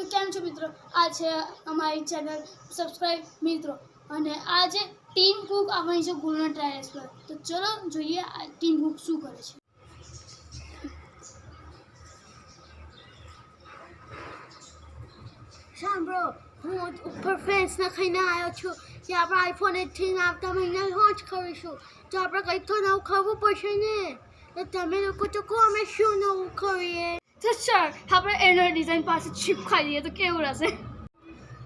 તો કેમ છો મિત્રો? આ છે અમારી ચેનલ સબસ્ક્રાઇબ મિત્રો અને આજે ટીમ કુક આપણી છે ગુલના ટેરેસ પર. તો ચલો જોઈએ આ ટીમ કુક શું કરે છે. સાંભળો, હું ઉપર ફ્રેન્ડ્સને ખાઈને આવ્યો છું કે આપણે આઈફોન 18 આવતા મહિને લોન્ચ કરીશું, તો આપણે કંઈક તો નવું ખાવું પડશે ને. તો તમે લોકો તો કહો અમે શું નવું કરીએ. તો સર આપણે એનો ડિઝાઇન પાસે ચીપકાઈ દઈએ તો કેવું રહેશે?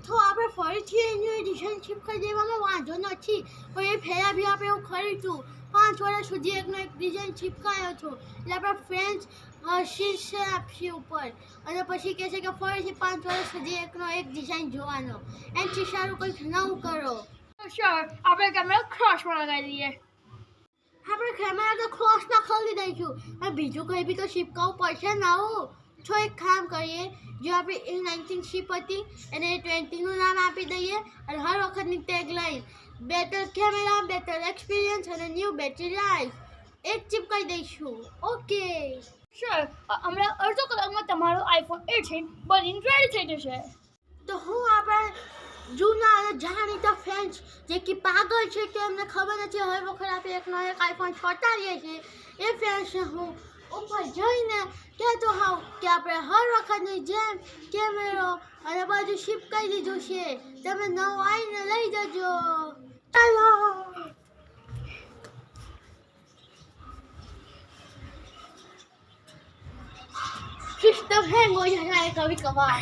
તો આપણે ફરીથી એની ડિઝાઇન ચીપકાઈ દેવામાં વાંધો નથી, પણ એ પહેલાં બી આપણે એવું કરીશું. 5 વર્ષ સુધી એકનો એક ડિઝાઇન ચીપકાયો હતો એટલે આપણા ફ્રેન્ડ્સ શીર્ષે આપશે ઉપર, અને પછી કહે છે કે ફરીથી 5 વર્ષ સુધી એકનો એક ડિઝાઇન જોવાનો. એનાથી સારું કંઈક નવું કરો. સર આપણે કેમેરા ક્રોસમાં લગાવી દઈએ. આપણે કેમેરા તો ક્રોસમાં ખોલી દઈશું, પણ બીજું કંઈ બી તો ચીપકાવવું પડશે નવું. તો એક કામ કરીએ, જો આપણે A19 શીપ હતી એને 20નું નામ આપી દઈએ, અને હર વખતની tag line better camera, better experience અને ન્યૂ બેટરી લાઈફ એક ચીપકાઈ દઈશું. ઓકે સર હમણાં અડધો કલાકમાં તમારો આઈફોન 18 બનીને રેડી થઈ જશે. તો હું આપણા જૂના અને જાણીતા ફ્રેન્ડ્સ જે કે પાગલ છે કે એમને ખબર નથી હર વખત આપણે એકનો એક આઈફોન છોટાડીએ છીએ, એ ફ્રેન્ડ્સને હું ઉપર જઈને કહેતો હોઉં કે આપણે હર વખતની જેમ કેમેરો અને બધું ચીપકાઈ દીધું છે, તમે નવું આવીને લઈ જજો. ચાલો. सिस्टम हैंग हो जाता है कभी कभार.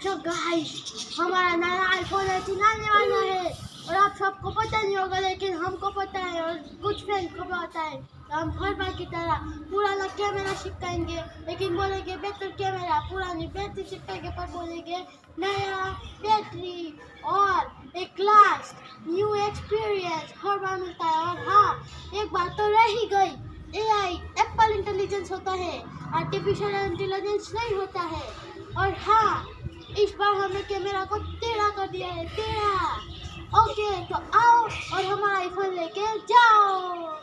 तो गाइस, हमारा नया आईफोन 18 आने वाला है और आप सबको पता नहीं होगा, लेकिन हमको पता है और कुछ फ्रेंड को पता है. तो हम हर बार की तरह पुराना कैमरा चिपकाएंगे, लेकिन बोलेंगे बेटर कैमरा, पुरानी बैटरी चिपकाएंगे पर बोलेंगे नया बैटरी और एक क्लास न्यू एक्सपीरियंस हर बार मिलता है. और हाँ, एक बात तो रह ही गई, AI एप्पल इंटेलिजेंस होता है, आर्टिफिशियल इंटेलिजेंस नहीं होता है. और हाँ, इस बार हमने कैमरा को टेढ़ा कर दिया है, टेढ़ा. ओके, तो आओ और हमारा आईफोन लेके जाओ.